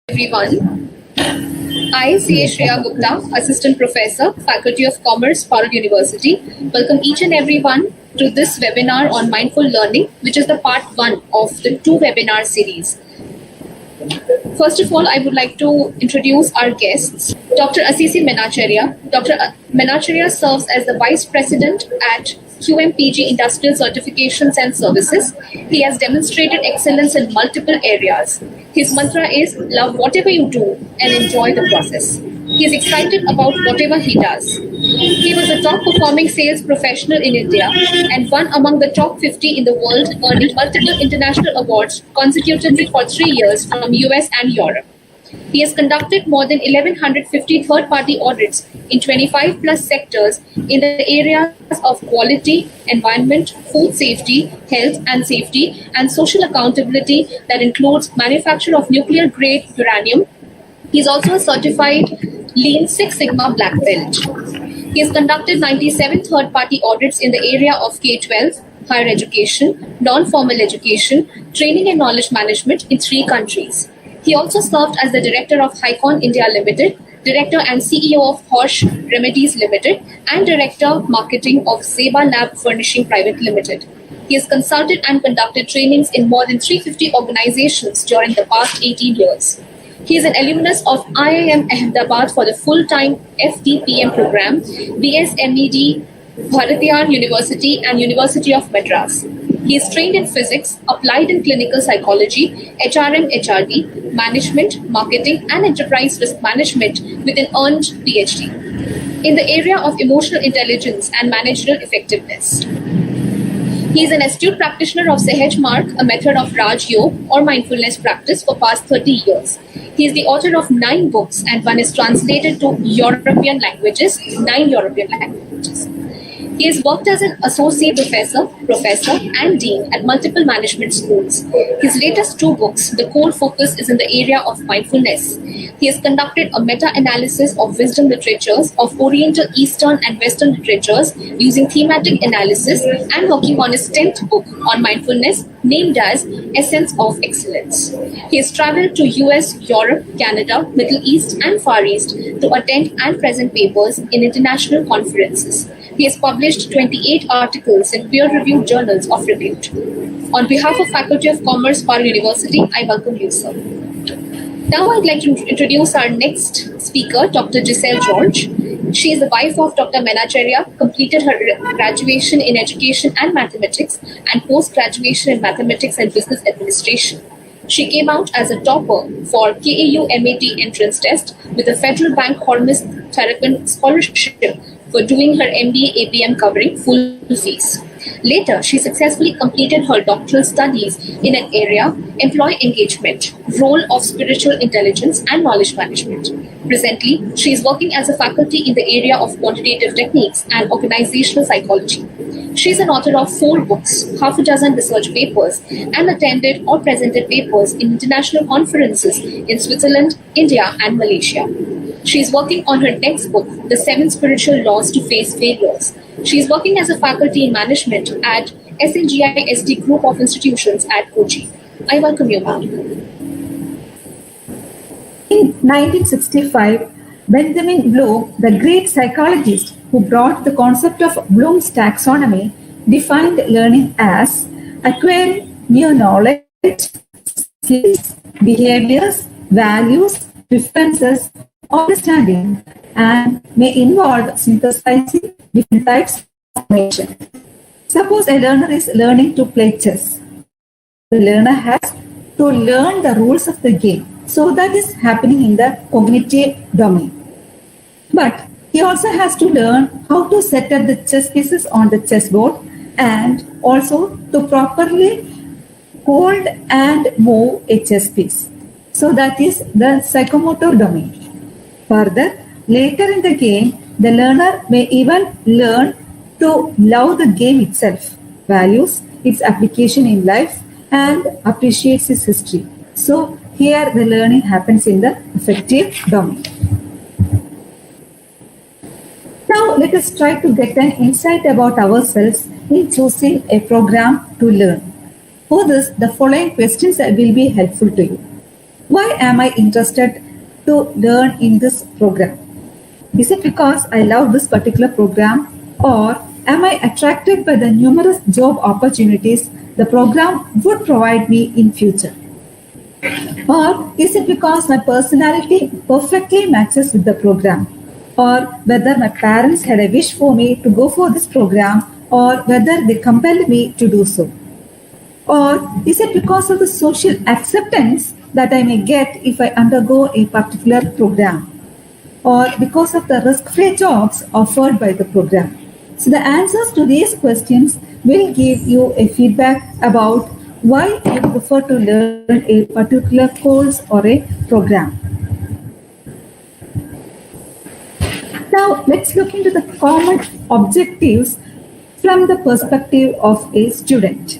Everyone. I, C.A. Shreya Gupta, Assistant Professor, Faculty of Commerce, Parul University, welcome each and everyone to this webinar on mindful learning, which is the part 1 of the 2 webinar series. First of all, I would like to introduce our guests. Dr. Asisi Menacharya. Dr. Menacharya serves as the Vice President at QMPG Industrial Certifications and Services. He has demonstrated excellence in multiple areas. His mantra is love whatever you do and enjoy the process. He is excited about whatever he does. He was a top performing sales professional in India and one among the top 50 in the world, earning multiple international awards consecutively for 3 years from US and Europe. He has conducted more than 1,150 third-party audits in 25 plus sectors in the areas of quality, environment, food safety, health and safety, and social accountability that includes manufacture of nuclear-grade uranium. He is also a certified Lean Six Sigma Black Belt. He has conducted 97 third-party audits in the area of K-12, higher education, non-formal education, training and knowledge management in 3 countries. He also served as the Director of Hycon India Limited, Director and CEO of Horsch Remedies Limited, and Director Marketing of Zeba Lab Furnishing Private Limited. He has consulted and conducted trainings in more than 350 organizations during the past 18 years. He is an alumnus of IIM Ahmedabad for the full-time FDPM program, BSMED, Bharatiyar University and University of Madras. He is trained in physics, applied in clinical psychology, HRM, HRD, management, marketing, and enterprise risk management with an earned PhD in the area of emotional intelligence and managerial effectiveness. He is an astute practitioner of Sahaj Mark, a method of Raj Yoga or mindfulness practice for past 30 years. He is the author of 9 books and one is translated to European languages, 9 European languages. He has worked as an associate professor, and dean at multiple management schools. His latest 2 books, the core focus is in the area of mindfulness. He has conducted a meta-analysis of wisdom literatures of Oriental, Eastern, and Western literatures using thematic analysis and working on his 10th book on mindfulness named as Essence of Excellence. He has traveled to US, Europe, Canada, Middle East, and Far East to attend and present papers in international conferences. He has published 28 articles in peer-reviewed journals of repute. On behalf of Faculty of Commerce, Parul University, I welcome you, sir. Now I'd like to introduce our next speaker, Dr. Giselle George. She is the wife of Dr. Menacharya, completed her graduation in education and mathematics and post-graduation in mathematics and business administration. She came out as a topper for KAU MAT entrance test with the Federal Bank Hormuz Tarakan Scholarship for doing her MBA APM covering full fees. Later, she successfully completed her doctoral studies in an area, employee engagement, role of spiritual intelligence and knowledge management. Presently, she is working as a faculty in the area of quantitative techniques and organizational psychology. She is an author of 4 books, half a dozen research papers, and attended or presented papers in international conferences in Switzerland, India, and Malaysia. She is working on her next book, The 7 Spiritual Laws to Face Failures. She is working as a faculty in management at SNGI SD Group of Institutions at Kochi. I welcome you, ma'am. In 1965, Benjamin Bloom, the great psychologist who brought the concept of Bloom's taxonomy, defined learning as acquiring new knowledge, skills, behaviors, values, preferences, understanding, and may involve synthesizing different types of information. Suppose a learner is learning to play chess. The learner has to learn the rules of the game. So that is happening in the cognitive domain. But he also has to learn how to set up the chess pieces on the chessboard and also to properly hold and move a chess piece. So that is the psychomotor domain. Further, later in the game, the learner may even learn to love the game itself, values its application in life, and appreciates its history. So here the learning happens in the affective domain. Now let us try to get an insight about ourselves in choosing a program to learn. For this, the following questions will be helpful to you. Why am I interested to learn in this program? Is it because I love this particular program, or am I attracted by the numerous job opportunities the program would provide me in future? Or is it because my personality perfectly matches with the program? Or whether my parents had a wish for me to go for this program, or whether they compelled me to do so? Or is it because of the social acceptance that I may get if I undergo a particular program? Or because of the risk-free jobs offered by the program? So the answers to these questions will give you a feedback about why you prefer to learn a particular course or a program. Now let's look into the common objectives from the perspective of a student.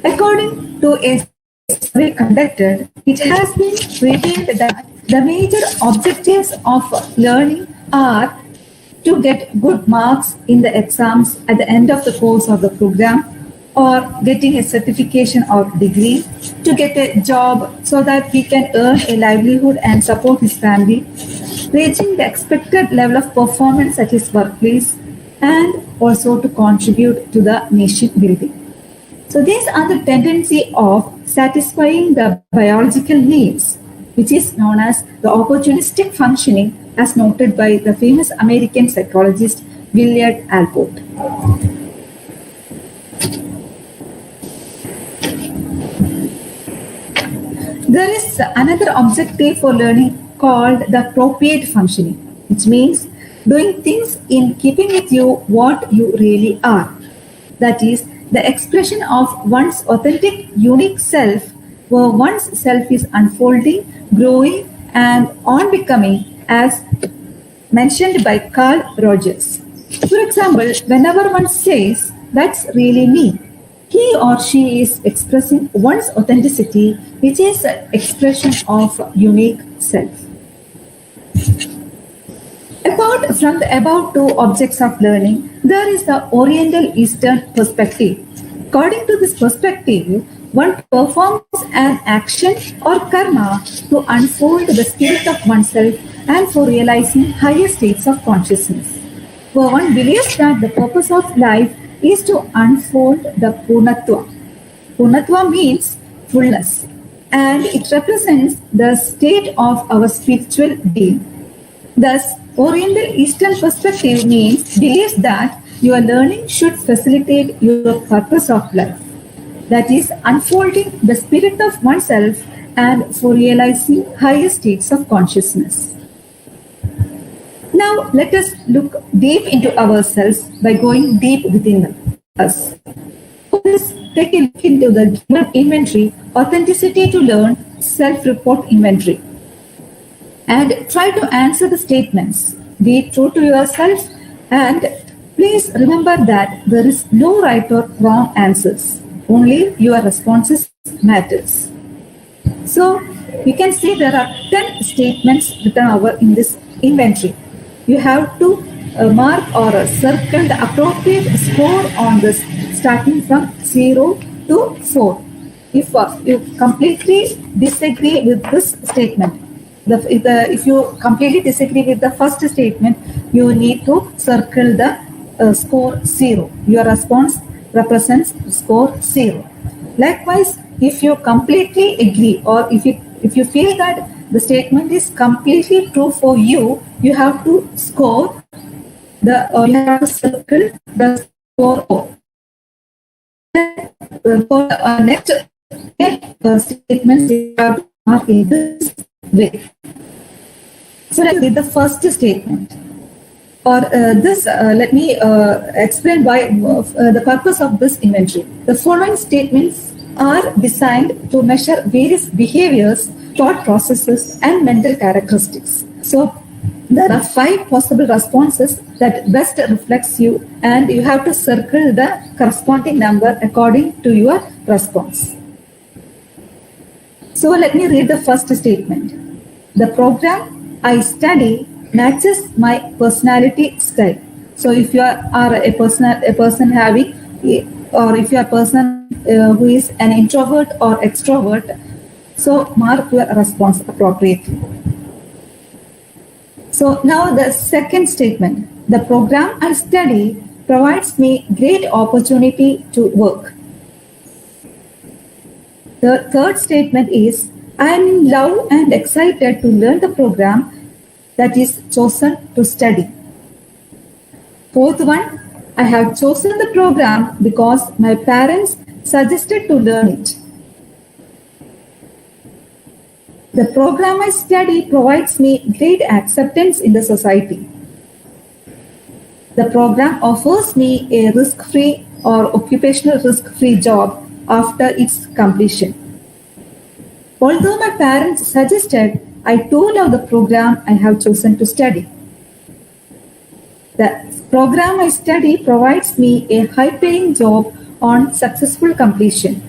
According to a survey conducted, it has been revealed that the major objectives of learning are to get good marks in the exams at the end of the course of the program, or getting a certification or degree, to get a job so that he can earn a livelihood and support his family, reaching the expected level of performance at his workplace, and also to contribute to the nation building. So these are the tendency of satisfying the biological needs, which is known as the opportunistic functioning, as noted by the famous American psychologist Willard Alport. There is another objective for learning called the appropriate functioning, which means doing things in keeping with you what you really are. That is, the expression of one's authentic, unique self, where one's self is unfolding, growing, and on becoming, as mentioned by Carl Rogers. For example, whenever one says, "That's really me," he or she is expressing one's authenticity, which is an expression of unique self. Apart from the above two objects of learning, there is the Oriental Eastern perspective. According to this perspective, one performs an action or karma to unfold the spirit of oneself and for realizing higher states of consciousness. For one believes that the purpose of life is to unfold the Purnatva. Purnatva means fullness, and it represents the state of our spiritual being. Thus, Oriental Eastern perspective means believes that your learning should facilitate your purpose of life, that is, unfolding the spirit of oneself and for realizing higher states of consciousness. Now, let us look deep into ourselves by going deep within us. Let's take a look into the given inventory, Authenticity to Learn Self-Report Inventory, and try to answer the statements. Be true to yourself, and please remember that there is no right or wrong answers. Only your responses matters. So you can see there are 10 statements written in this inventory. You have to mark or circle the appropriate score on this, starting from 0 to 4. If you completely disagree with this statement, if you completely disagree with the first statement, you need to circle the score 0. Your response represents score 0. Likewise, if you completely agree, or if you feel that the statement is completely true for you, you have to score you have to circle the score 4. For the next statements, you have to mark in this way. So let's read the first statement. For this, let me explain why the purpose of this inventory. The following statements are designed to measure various behaviors, thought processes, and mental characteristics. So there are 5 possible responses that best reflects you, and you have to circle the corresponding number according to your response. So let me read the first statement. The program I study matches my personality style. So if you are a person having, or if you are a person who is an introvert or extrovert, So mark your response appropriately. So now the second statement. The program I study provides me great opportunity to work. The third statement is, I am in love and excited to learn the program that is chosen to study. Fourth one, I have chosen the program because my parents suggested to learn it. The program I study provides me great acceptance in the society. The program offers me a risk-free or occupational risk-free job after its completion. Although my parents suggested, I too love the program I have chosen to study. The program I study provides me a high-paying job on successful completion.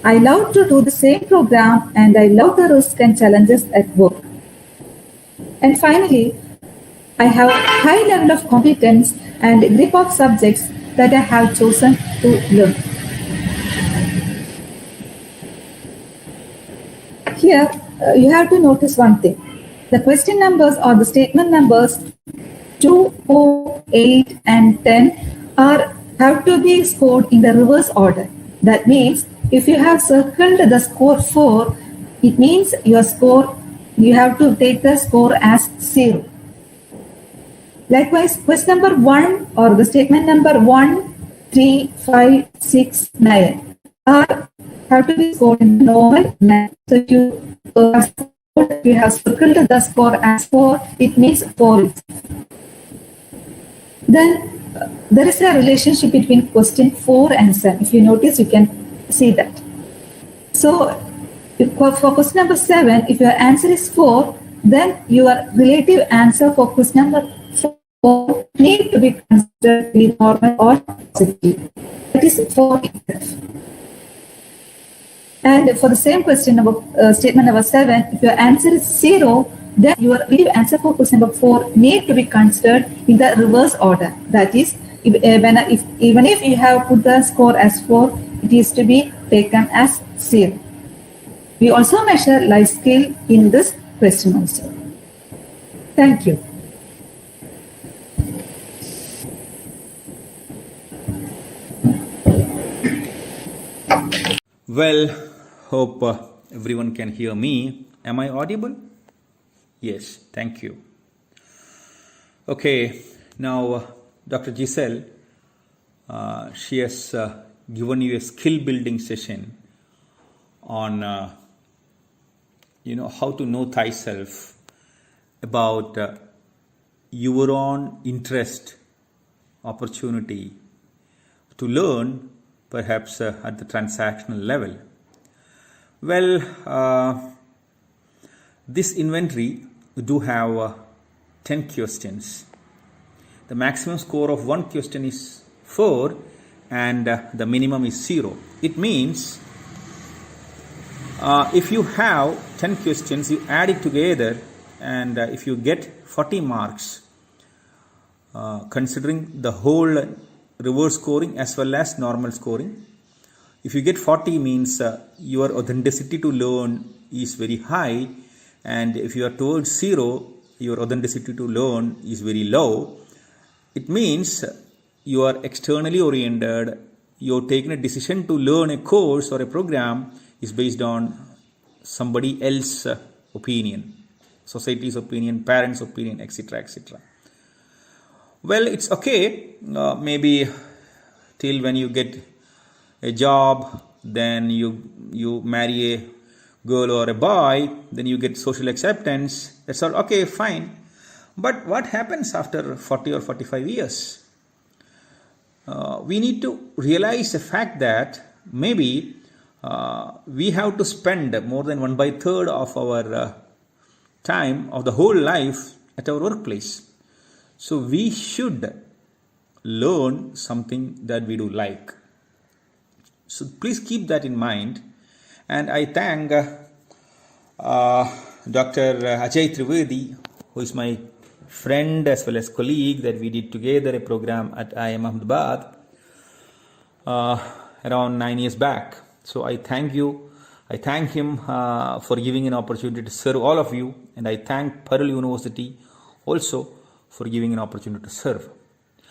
I love to do the same program and I love the risks and challenges at work. And finally, I have a high level of competence and grip of subjects that I have chosen to learn. Here, you have to notice one thing. The question numbers or the statement numbers 2, 4, 8 and 10 have to be scored in the reverse order. That means if you have circled the score 4, it means you have to take the score as 0. Likewise, question number 1 or the statement number 1, 3, 5, 6, 9 have to be scored in normal manner. So if you have circled the score as 4, it means 4. Then there is a relationship between question 4 and 7. If you notice, you can see that. So for question number 7, if your answer is 4, then your relative answer for question number 4 need to be considered to be normal or positive. That is 4 itself. And for the same question statement number 7, if your answer is 0, then your relative answer for question number 4 need to be considered in the reverse order. That is, even if you have put the score as 4, it is to be taken as 0. We also measure life skill in this question also. Thank you. Well, hope everyone can hear me. Am I audible? Yes, thank you. Okay, now Dr. Giselle, she has given you a skill building session on how to know thyself, about your own interest, opportunity to learn, perhaps at the transactional level. Well, this inventory do have 10 questions. The maximum score of one question is 4 and the minimum is 0. It means if you have 10 questions, you add it together, and if you get 40 marks, considering the whole reverse scoring as well as normal scoring, if you get 40 means your authenticity to learn is very high, and if you are towards 0, your authenticity to learn is very low. It means you are externally oriented, you're taking a decision to learn a course or a program is based on somebody else's opinion, society's opinion, parents' opinion, etc., etc. Well, it's okay, maybe till when you get a job, then you marry a girl or a boy, then you get social acceptance, that's all okay, fine. But what happens after 40 or 45 years? We need to realize the fact that maybe we have to spend more than 1/3 of our time of the whole life at our workplace. So we should learn something that we do like. So please keep that in mind. And I thank Dr. Ajay Trivedi, who is my friend as well as colleague, that we did together a program at IIM Ahmedabad around 9 years back. So I thank you I thank him for giving an opportunity to serve all of you, and I thank Parul University also for giving an opportunity to serve.